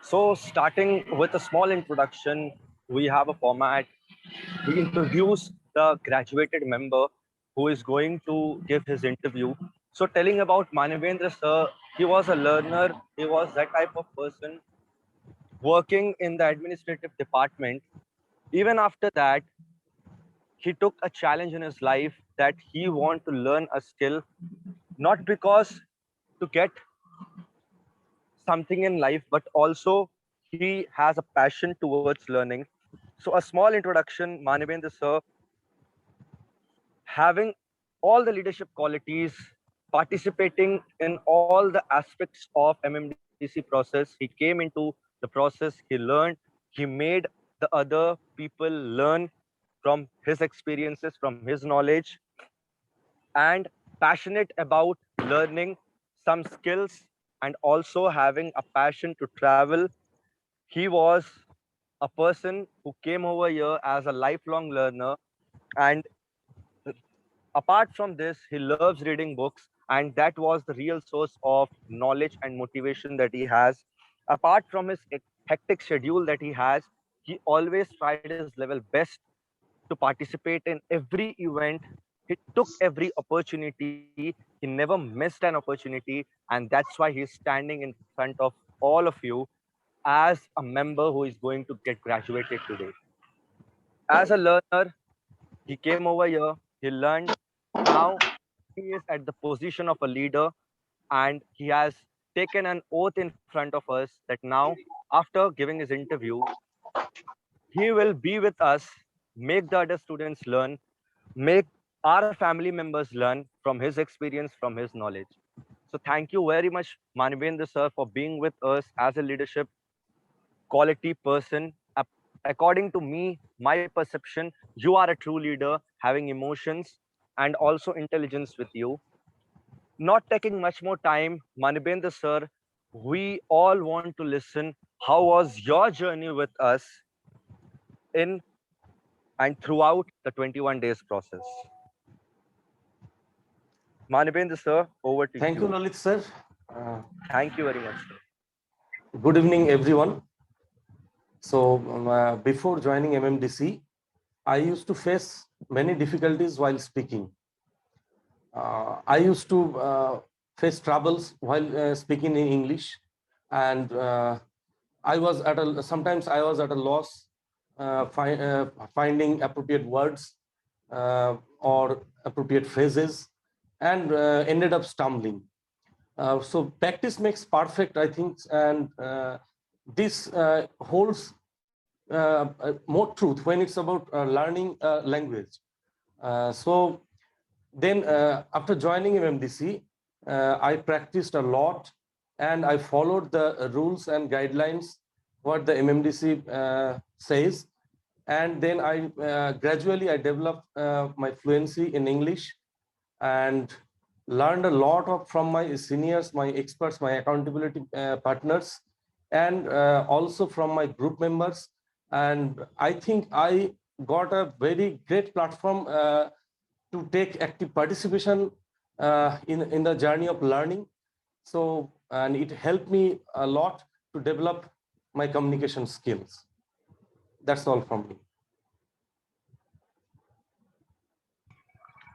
So, starting with a small introduction, we have a format. We introduce the graduated member who is going to give his interview. So, telling about Manabendra sir, he was a learner, he was that type of person working in the administrative department. Even after that, he took a challenge in his life that he want to learn a skill, not because to get something in life, but also he has a passion towards learning. So, a small introduction, Manabendra sir, having all the leadership qualities, participating in all the aspects of MMDC process. He came into the process, he learned, he made the other people learn from his experiences, from his knowledge, and passionate about learning some skills and also having a passion to travel. He was a person who came over here as a lifelong learner, and apart from this, he loves reading books, and that was the real source of knowledge and motivation that he has. Apart from his hectic schedule that he has, he always tried his level best to participate in every event. He took every opportunity. He never missed an opportunity, and that's why he's standing in front of all of you as a member who is going to get graduated today. As a learner, he came over here, he learned. Now he is at the position of a leader, and he has taken an oath in front of us that now, after giving his interview, he will be with us, make the other students learn, make our family members learn from his experience, from his knowledge. So thank you very much, Manabendra sir, for being with us as a leadership quality person. According to me, my perception, you are a true leader, having emotions and also intelligence with you. Not taking much more time, Manabendra sir, we all want to listen. How was your journey with us in and throughout the 21 days process? Manabendra sir, over to Thank you, you. Lalit sir. Uh, Thank you very much, sir. Good evening, everyone. So, before joining MMDC, I used to face many difficulties while speaking. I used to face troubles while speaking in English, and sometimes I was at a loss finding appropriate words or appropriate phrases, and ended up stumbling. So practice makes perfect, I think, and this holds more truth when it's about learning a language. So then after joining MMDC, I practiced a lot, and I followed the rules and guidelines what the MMDC says. And then I gradually I developed my fluency in English, and learned a lot from my seniors, my experts, my accountability partners, and also from my group members. And I think I got a very great platform to take active participation in the journey of learning. So, and it helped me a lot to develop my communication skills. That's all from me.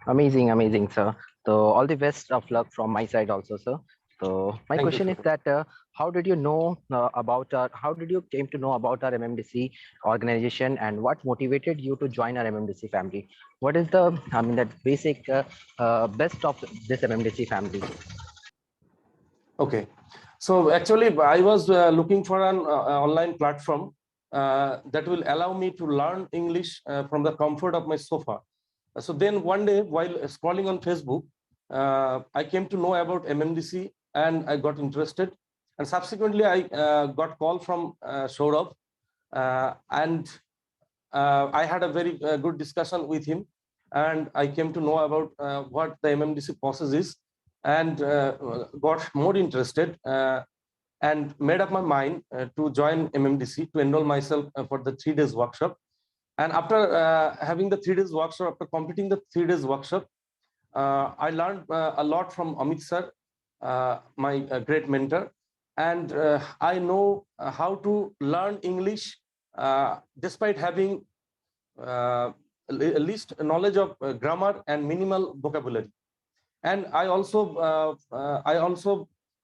Amazing, amazing, sir. So all the best of luck from my side also, sir. So my Thank you, question is sir. that how did you know about our, how did you came to know about our MMDC organization, and what motivated you to join our MMDC family? What is the, I mean, that basic best of this MMDC family? Okay. So actually, I was looking for an online platform that will allow me to learn English from the comfort of my sofa. So then one day, while scrolling on Facebook, I came to know about MMDC, and I got interested. And subsequently, I got call from Saurabh, and I had a very good discussion with him, and I came to know about what the MMDC process is, and got more interested, and made up my mind to join MMDC, to enroll myself for the 3 days workshop. And after having the 3 days workshop, after completing the 3 days workshop, I learned a lot from Amit sir, my great mentor. and I know how to learn English despite having least knowledge of grammar and minimal vocabulary. And I also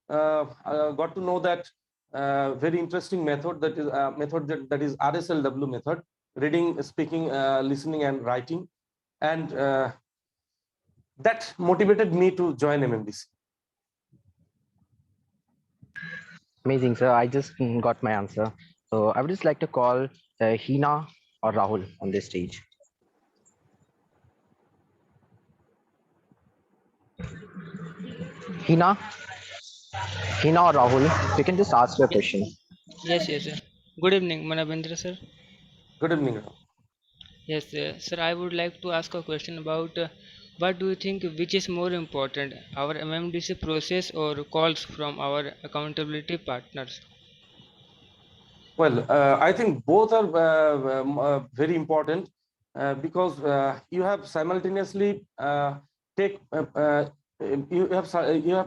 got to know that very interesting method, that is that is RSLW method: reading, speaking, listening, and writing. And that motivated me to join MMDC. Amazing, sir. I just got my answer. So I would just like to call Hina or Rahul on this stage. Hina or Rahul, you can just ask your question. Yes, sir. Good evening, Manabendra, sir. Good evening. Yes, sir. I would like to ask a question about what do you think which is more important, our MMDC process or calls from our accountability partners? Well, I think both are very important because you have simultaneously you have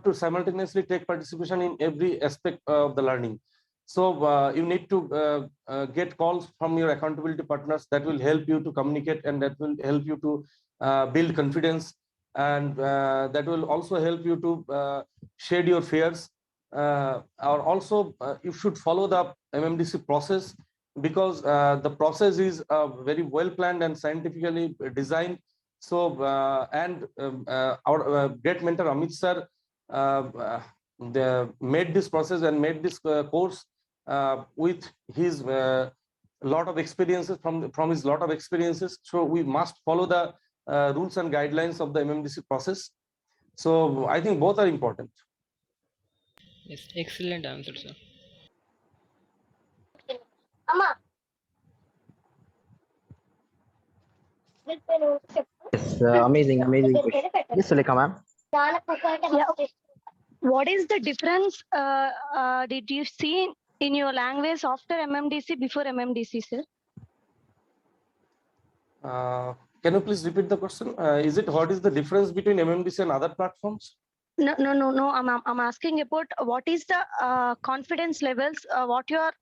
to simultaneously take participation in every aspect of the learning. So you need to get calls from your accountability partners that will help you to communicate, and that will help you to build confidence, and that will also help you to shed your fears. Or also you should follow the MMDC process, because the process is very well planned and scientifically designed. So our great mentor Amit sir made this process and made this course with his lot of experiences, from his lot of experiences. So we must follow the rules and guidelines of the MMDC process. So I think both are important. Yes, excellent answer, sir. Yes, amazing question. Yes, Sulekha ma'am. Yeah. What is the difference did you see in your language after MMDC, before MMDC, sir? Can you please repeat the question? Is it what is the difference between MMDC and other platforms? No. I'm asking about what is the confidence levels, what you are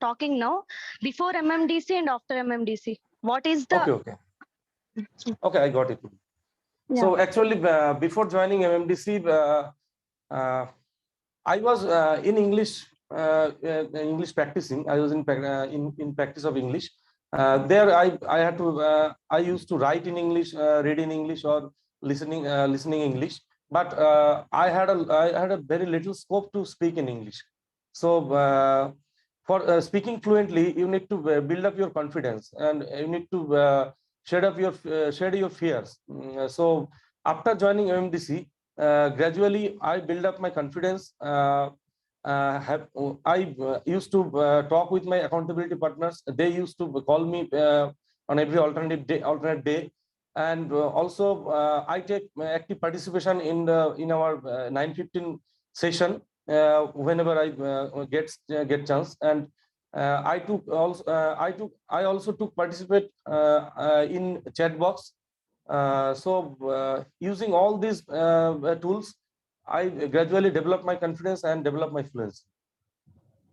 talking now, before MMDC and after MMDC. What is the... Okay, I got it. Yeah. So actually, before joining MMDC, I was in English practicing. I was in practice of English. There, I had to I used to write in English, read in English, or listening English. But I had a very little scope to speak in English. So for speaking fluently, you need to build up your confidence, and you need to shed your fears. So after joining MMDC, gradually I build up my confidence. I used to talk with my accountability partners. They used to call me on every alternate day, and also I take active participation in our 9:15 session whenever I get chance. And I also took participate in chat box. So using all these tools, I gradually develop my confidence and develop my fluency.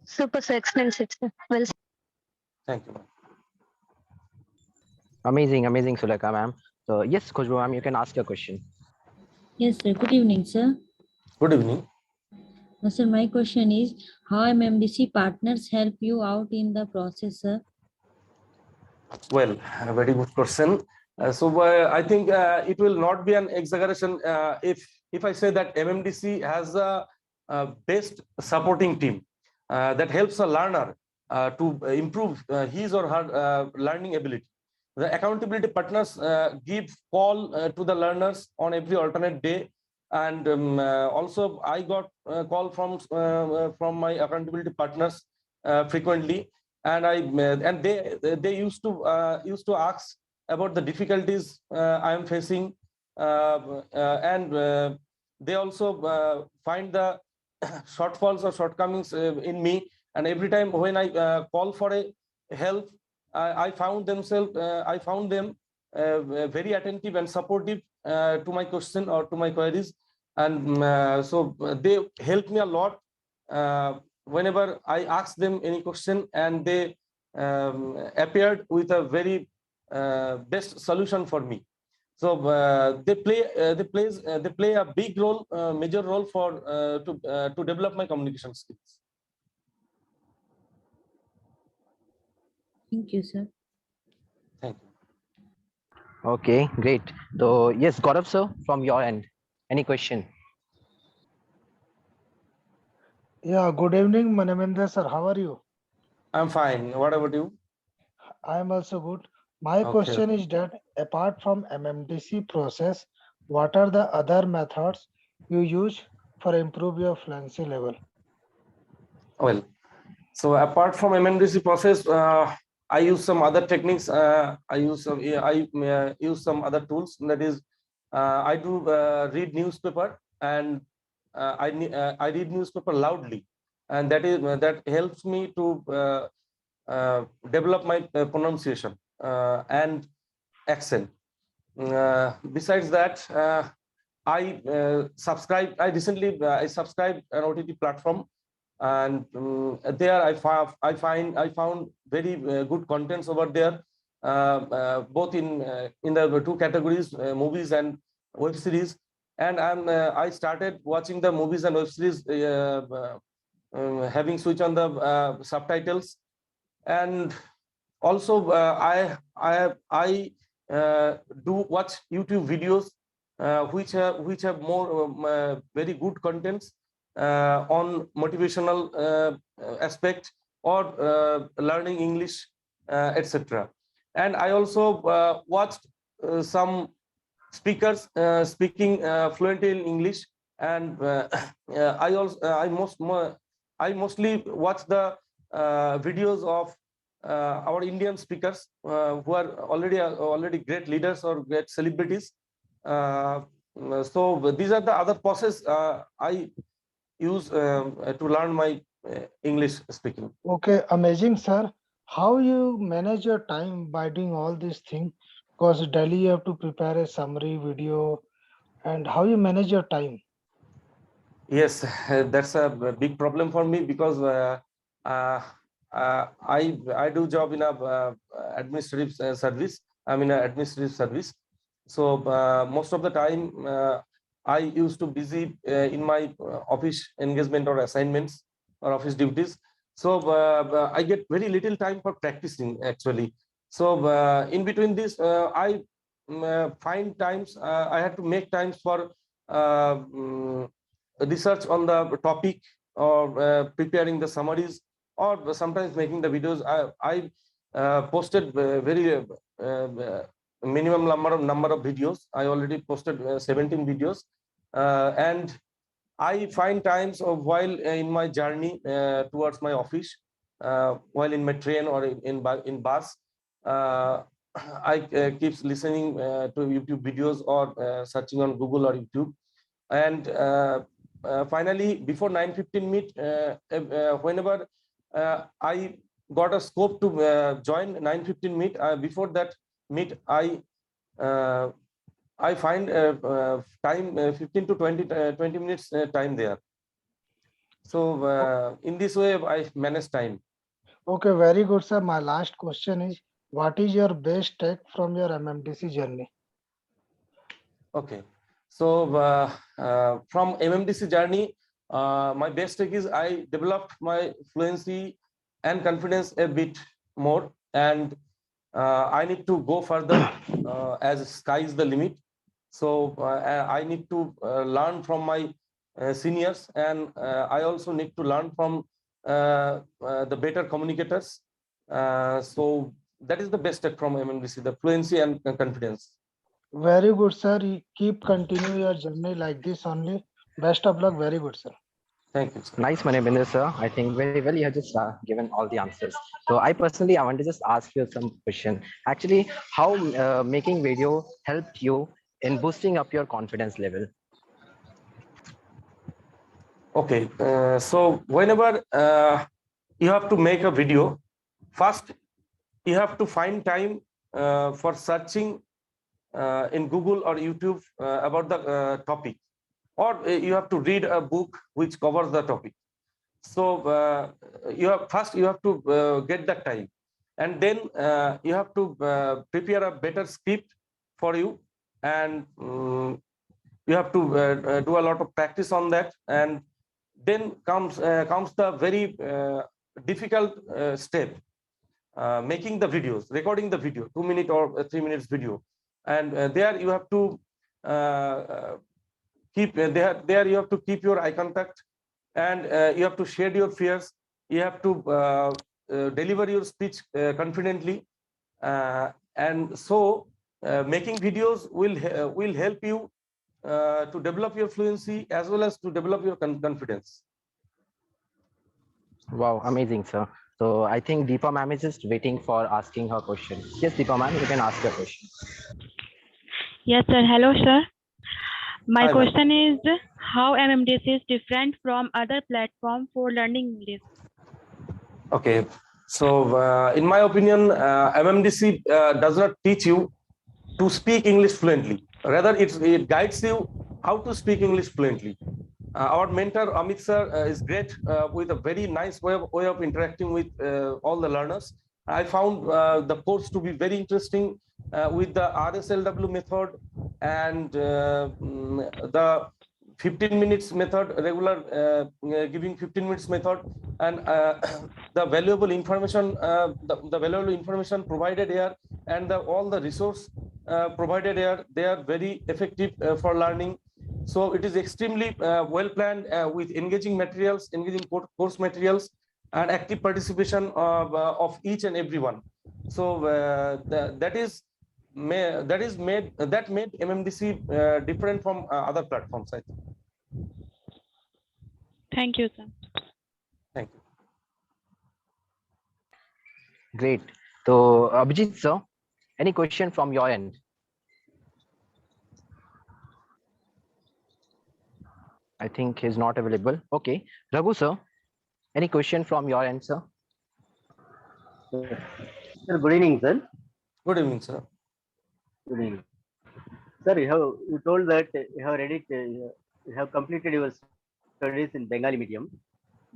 Super, sir. Excellent, sir. Well, Thank you. Amazing, Sulekha ma'am. So yes, Khushbu ma'am, you can ask your question. Yes, sir. Good evening, sir. Good evening. Sir, my question is, how MMDC partners help you out in the process, sir? Well, a very good question. So I think it will not be an exaggeration if I say that MMDC has a best supporting team that helps a learner to improve his or her learning ability. The accountability partners give call to the learners on every alternate day, and also I got a call from my accountability partners frequently, and they used to ask about the difficulties I am facing, and they also find the shortfalls or shortcomings in me. And every time when I call for a help, I found them very attentive and supportive to my question or to my queries, and so they helped me a lot. whenever I asked them any question, and they appeared with a very best solution for me. So they play a big role, major role for to develop my communication skills. Thank you, sir. Thank you. Okay, great. So yes, Gaurav sir, from your end, any question? Yeah, good evening, Manabendra sir. How are you? I'm fine. What about you? I am also good. My Okay. question is that apart from MMDC process, what are the other methods you use for improve your fluency level? Well, so apart from MMDC process, I use some other techniques. I use some other tools. That is, I do read newspaper, and I read newspaper loudly, and that helps me to develop my pronunciation and accent. Besides that, I recently I subscribed an OTT platform, and there I found very good contents over there, both in the two categories, movies and web series. And I started watching the movies and web series, having switch on the subtitles. And also I do watch YouTube videos which have more very good contents on motivational aspect, or learning English, etc. And I also watched some speakers speaking fluently in English, and I mostly watch the videos of our Indian speakers who are already great leaders or great celebrities. Uh, so these are the other process I use to learn my English speaking. Okay, amazing, sir. How you manage your time by doing all these things? Because daily you have to prepare a summary video, and how you manage your time? Yes, that's a big problem for me, because uh, I do job in a administrative service. I'm in an administrative service, so most of the time I used to busy in my office engagement or assignments or office duties. So I get very little time for practicing actually. So in between this, I find times, I had to make times for research on the topic, or preparing the summaries, or sometimes making the videos. I posted very minimum number of videos. I already posted 17 videos, and I find times of while in my journey towards my office, while in my train or in bus, I keeps listening to YouTube videos, or searching on Google or YouTube. And finally, before 9:15 meet, whenever I got a scope to join 9:15 meet, before that meet, uh, I find time 15 to 20 minutes time there. So in this way I manage time. Okay, very good, sir. My last question is, what is your best take from your MMDC journey? Okay, so from MMDC journey, my best take is I developed my fluency and confidence a bit more, and I need to go further, as sky is the limit. So I need to learn from my seniors, and I also need to learn from the better communicators. So that is the best take from MMDC, the fluency and confidence. Very good, sir. You keep continue your journey like this only. Best of luck. Very good, sir. Thank you, sir. Nice, Manabendra sir. I think very well you have just given all the answers. So I personally, I want to just ask you some question. Actually, how making video helped you in boosting up your confidence level? Okay, so whenever you have to make a video, first you have to find time for searching in Google or YouTube about the topic, or you have to read a book which covers the topic. So you have to get that time, and then you have to prepare a better script for you, and you have to do a lot of practice on that. And then comes the very difficult step, making the videos, recording the video, 2 minute or 3 minutes video. And there you have to keep there you have to keep your eye contact, and you have to shade your fears. You have to deliver your speech confidently, and so making videos will help you to develop your fluency as well as to develop your confidence. Wow, amazing, sir. So I think Deepa ma'am is just waiting for asking her question. Yes, Deepa ma'am, you can ask your question. Yes, sir. Hello, sir. My Hi, ma'am. question is, how MMDC is different from other platform for learning English? Okay, so in my opinion, MMDC does not teach you to speak English fluently. Rather, it guides you how to speak English fluently. Our mentor Amit sir is great with a very nice way of interacting with all the learners. I found the course to be very interesting with the RSLW method and the 15 minutes method, regular giving 15 minutes method, and the valuable information provided here, and all the resource provided here, they are very effective for learning. So it is extremely well planned with engaging materials, engaging course materials, and active participation of each and everyone. So that made MMDC different from other platforms, I think. Thank you, sir. Thank you. Great. So Abhijit sir, any question from your end? I think he's not available. Okay. Raghu sir, any question from your end, sir? Sir, good evening, sir. Good evening, sir. Good evening. Sir, you told that you have completed your studies in Bengali medium.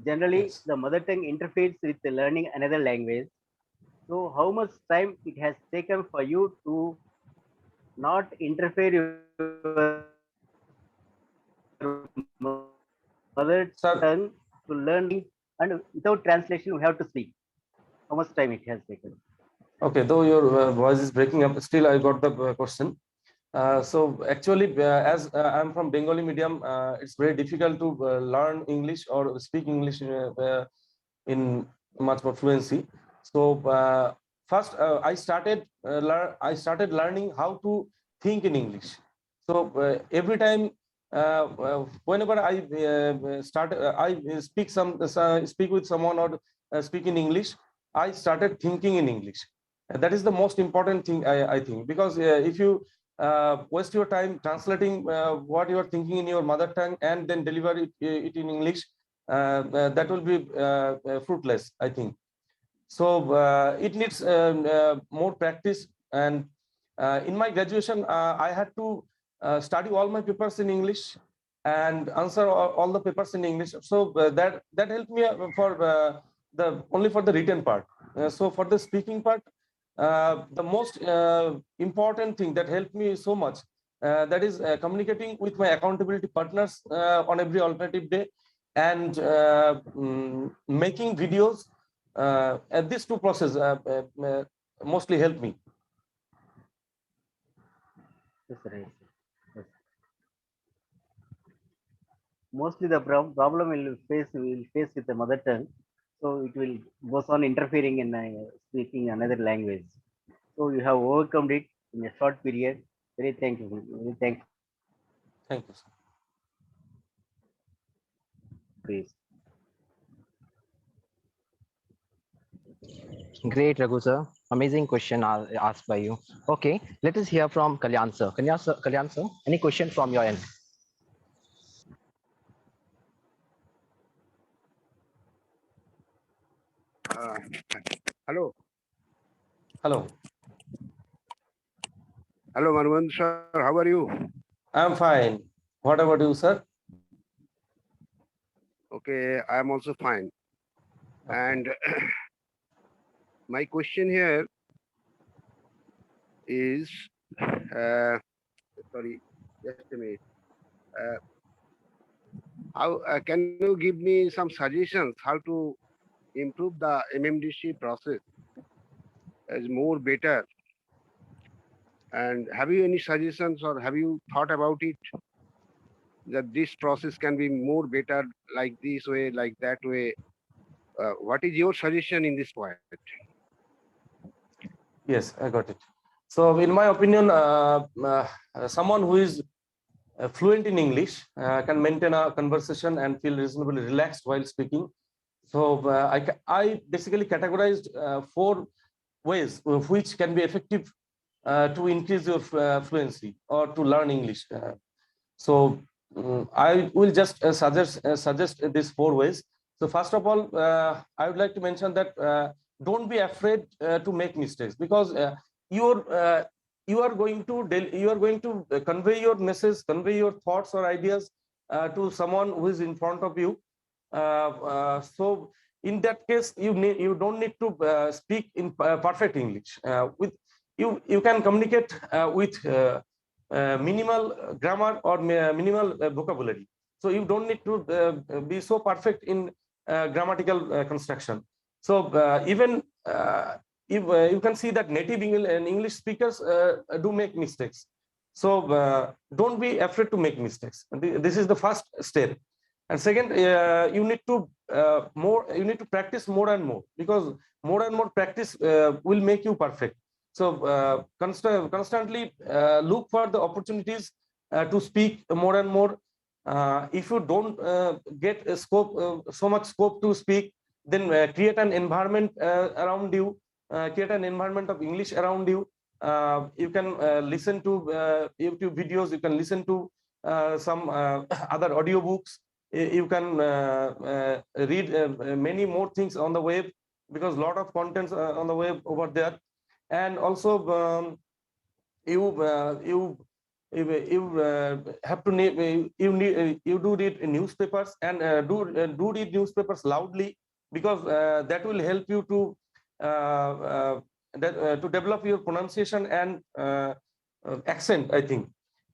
Generally, Yes. the mother tongue interferes with learning another language. So, how much time it has taken for you to not interfere your mother Sir, tongue to learn, and without translation, we have to speak? How much time it has taken? okay, though your voice is breaking up, still I got the question. So actually, as I'm from Bengali medium, it's very difficult to learn English or speak English in much more fluency. So first, I started learning how to think in English. So every time, whenever I speak with someone or speak in English, I started thinking in English. That is the most important thing, I think, because if you waste your time translating what you are thinking in your mother tongue and then deliver it in English, that will be fruitless, I think. So it needs more practice. And in my graduation, I had to study all my papers in English and answer all the papers in English. So that helped me for only for the written part. So for the speaking part, the most important thing that helped me so much, that is communicating with my accountability partners on every alternative day, and making videos. And these two processes mostly help me. Yes, right. Yes. Mostly the problem will face with the mother tongue, so it will goes on interfering in speaking another language. So you have overcome it in a short period. Very thankful. Very thankful. Thank you, sir. Please. Great, Raghu sir. Amazing question asked by you. Okay, let us hear from Kalyan sir. Kalyan sir, any question from your end? Hello. Hello. Hello, Manabendra sir. How are you? I'm fine. What about you, sir? Okay, I am also fine. Okay. And my question here is, sorry, just a minute. Uh, how can you give me some suggestions how to improve the MMDC process as more better? And have you any suggestions or have you thought about it that this process can be more better like this way, like that way? What is your suggestion in this point? Yes, I got it. So, in my opinion, someone who is fluent in English can maintain a conversation and feel reasonably relaxed while speaking. So, I basically categorized 4 ways which can be effective to increase your fluency or to learn English. So I will just suggest these 4 ways. So first of all, I would like to mention that don't be afraid to make mistakes, because you are going to convey your message, convey your thoughts or ideas to someone who is in front of you. So in that case, you don't need to speak in perfect English. With you can communicate with minimal grammar or minimal vocabulary. So you don't need to be so perfect in grammatical construction. So even if you can see that native English speakers do make mistakes. So don't be afraid to make mistakes. This is the first step. And second, you need to practice more and more, because more and more practice will make you perfect. So constantly look for the opportunities to speak more and more. If you don't get a so much scope to speak, then create an environment around you, create an environment of English around you. You can listen to YouTube videos, you can listen to some other audiobooks. You can read many more things on the web, because a lot of contents on the web over there. And also you have to you do read newspapers, and do read newspapers loudly, because that will help you to to develop your pronunciation and accent, I think.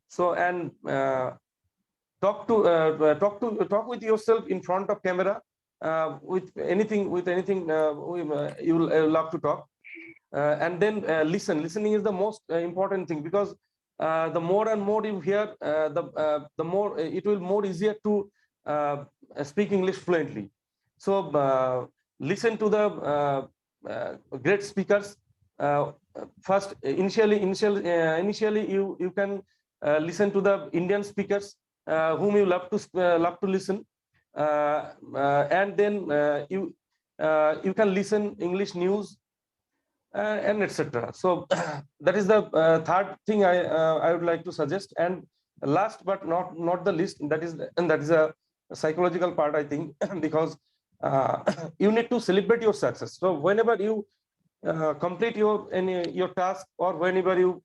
So, and talk with yourself in front of camera, with anything you will love to talk. And then listening is the most important thing, because the more and more you hear, the more it will more easier to speak English fluently. So listen to the great speakers. First, initially you can listen to the Indian speakers whom you love to listen, and then you can listen English news and etc. So that is the third thing I would like to suggest. And last but not the least, that is a psychological part, I think, because you need to celebrate your success. So whenever you complete your task, or whenever you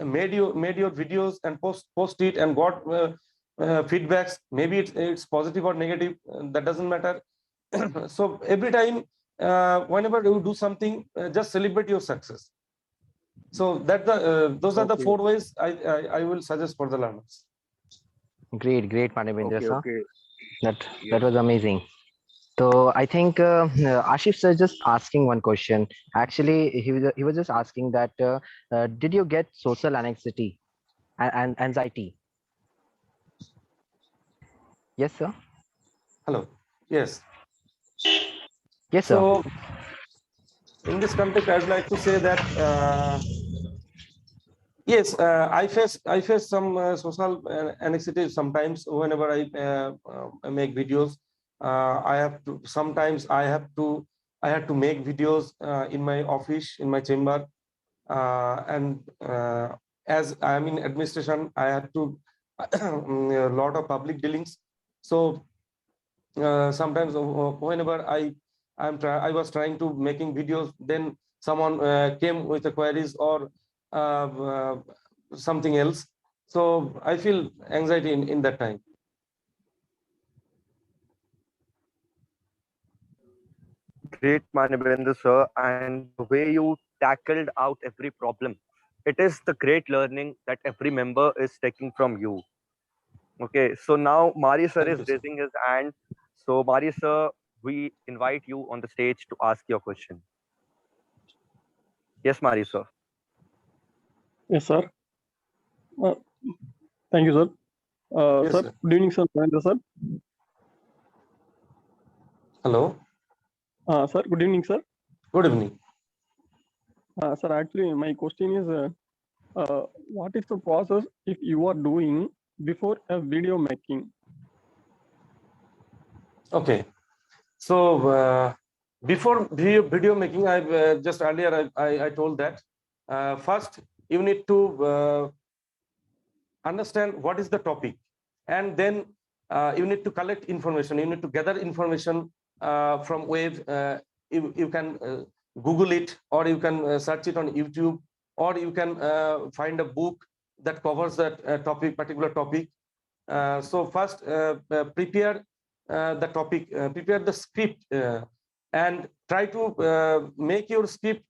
made your videos and post it and got feedbacks, maybe it's positive or negative, that doesn't matter. So every time, whenever you do something, just celebrate your success. So that those are the Okay, 4 ways I will suggest for the learners. Great, Manabendra okay, sir. okay. That Yes. was amazing. So I think Ashif sir is just asking one question. Actually, he was just asking that did you get social anxiety and anxiety? Yes, sir. Hello. Yes. Yes, sir. So in this context, I would like to say that yes, I face some social anxiety sometimes whenever I make videos. I have to sometimes I have to make videos in my office, in my chamber, and as I am in administration, I have to a lot of public dealings. So sometimes whenever I was trying to making videos, then someone came with a queries or uh, uh, something else. So I feel anxiety in that time. Great, Manabendra sir, and the way you tackled out every problem. It is the great learning that every member is taking from you. Okay, so now Mari sir Thank is you, sir. raising his hand. So Mari sir, we invite you on the stage to ask your question. Yes, Mari sir. Yes, sir. Uh, Thank you, sir. Yes, Sir, sir. good evening, sir. Manabendra, sir. Hello. Sir, good evening, sir. Good evening. Sir, actually, my question is, what is the process if you are doing before a video making? Okay. So before video making, I just earlier I told that first you need to understand what is the topic, and then you need to collect information. You need to gather information from web. You can Google it, or you can search it on YouTube, or you can find a book that covers that particular topic. So first prepare the topic, prepare the script, and try to make your script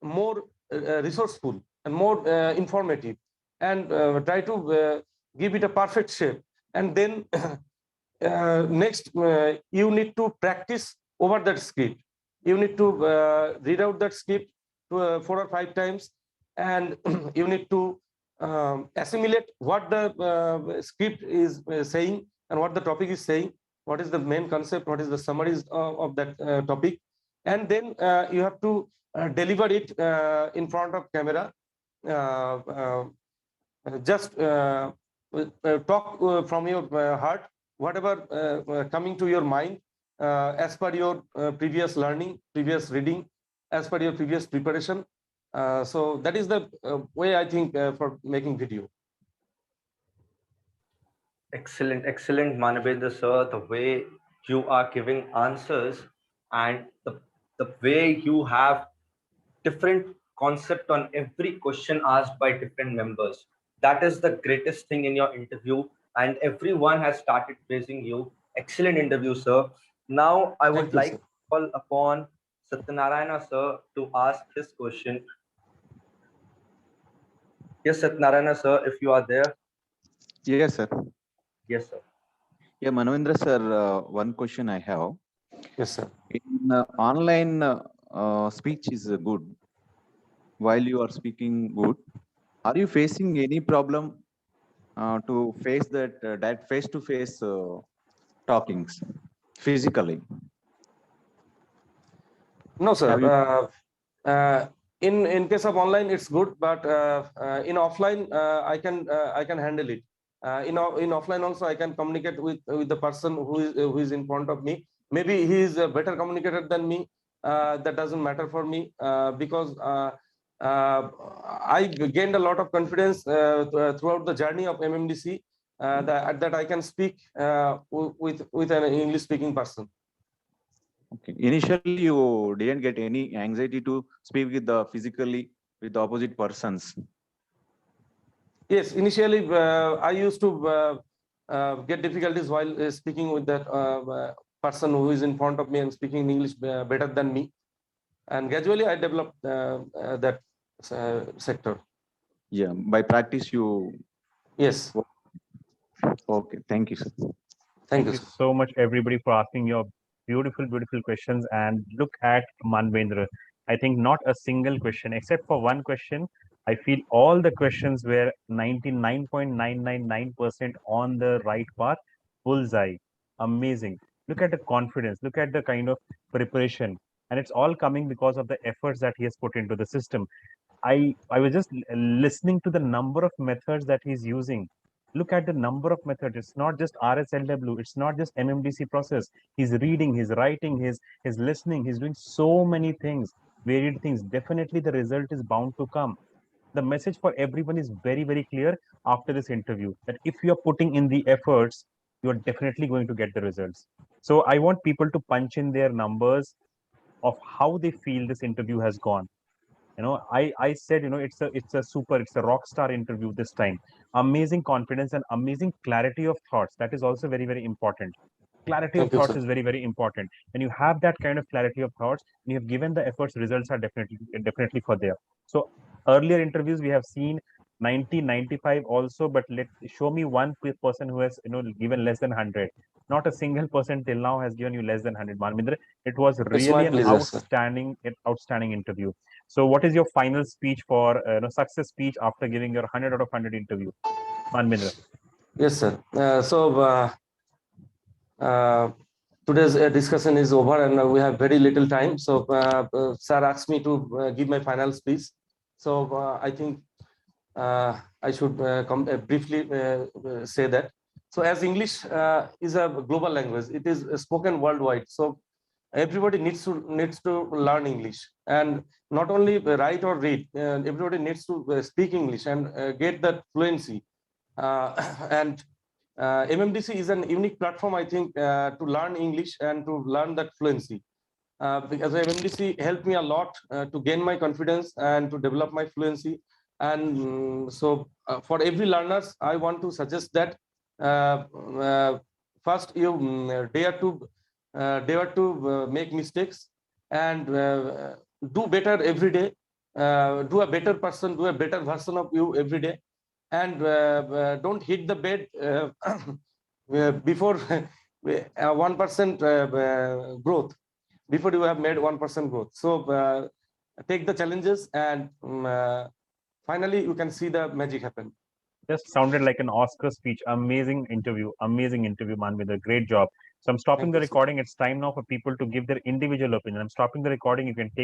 more resourceful and more informative, and try to give it a perfect shape. And then next you need to practice over that script. You need to read out that script 4 or 5 times, and you need to assimilate what the script is saying and what the topic is saying, what is the main concept, what is the summaries of that topic. And then you have to deliver it in front of camera. uh, uh, just talk from your heart, whatever coming to your mind, as per your previous learning, previous reading, as per your previous preparation. So that is the way I think for making video. Excellent, excellent, Manabendra sir. The way you are giving answers, and the way you have different concept on every question asked by different members. That is the greatest thing in your interview, and everyone has started praising you. Excellent interview, sir. Now I Thank would you, like sir. to call upon Satyanarayana sir to ask his question. Yes, Satyanarayana sir, if you are there. Yes, sir. Yes, sir. Yeah, Manavendra sir, one question I have. Yes, sir. In online speech is good. While you are speaking good, are you facing any problem to face that face-to-face talkings physically? No, sir. Have you? In case of online, it's good, but in offline, I can handle it. In offline also, I can communicate with the person who is in front of me. Maybe he is a better communicator than me. That doesn't matter for me, because I gained a lot of confidence throughout the journey of MMDC, that I can speak with an English speaking person. Okay. Initially, you didn't get any anxiety to speak with the physically with the opposite persons. Yes, initially I used to get difficulties while speaking with that person who is in front of me and speaking English better than me. And gradually I developed that sector. Yeah, by practice you. Yes. Okay, thank you, sir. Thank Thank you, you sir. so much, everybody, for asking your beautiful, beautiful questions. And look at Manbendra. I think not a single question, except for one question. I feel all the questions were 99.999% on the right path. Bullseye. Amazing. Look at the confidence. Look at the kind of preparation. And it's all coming because of the efforts that he has put into the system. I was just listening to the number of methods that he's using. Look at the number of methods. It's not just RSLW. It's not just MMDC process. He's reading, he's writing, he's listening. He's doing so many things, varied things. Definitely, the result is bound to come. The message for everyone is very, very clear after this interview that if you are putting in the efforts, you are definitely going to get the results. So I want people to punch in their numbers of how they feel this interview has gone. I said, it's a rock star interview this time. Amazing confidence and amazing clarity of thoughts. That is also very, very important. clarity of thoughts is very, very important. When you have that kind of clarity of thoughts and you have given the efforts, results are definitely for there. So earlier interviews we have seen 90, 95 also, but show me one person who has given less than 100. Not a single person till now has given you less than 100. Manabendra, it was really an outstanding interview. So what is your final speech for success speech after giving your 100 out of 100 interview, Manabendra? Yes, sir. Today's discussion is over and we have very little time. So sir asked me to give my final speech. So I think I should briefly say that. So as English is a global language, it is spoken worldwide. So everybody needs to learn English, and not only write or read. Everybody needs to speak English and get that fluency. And MMDC is an unique platform, I think, to learn English and to learn that fluency. Because MMDC helped me a lot to gain my confidence and to develop my fluency. And so for every learners, I want to suggest that first you dare to make mistakes and do better every day. Do a better person, do a better version of you every day, and don't hit the bed before 1% growth, before you have made 1% growth. So take the challenges and finally you can see the magic happen. Just sounded like an Oscar speech. Amazing interview, Manabendra. Great job. So I'm stopping the recording. It's time now for people to give their individual opinion. I'm stopping the recording. You can take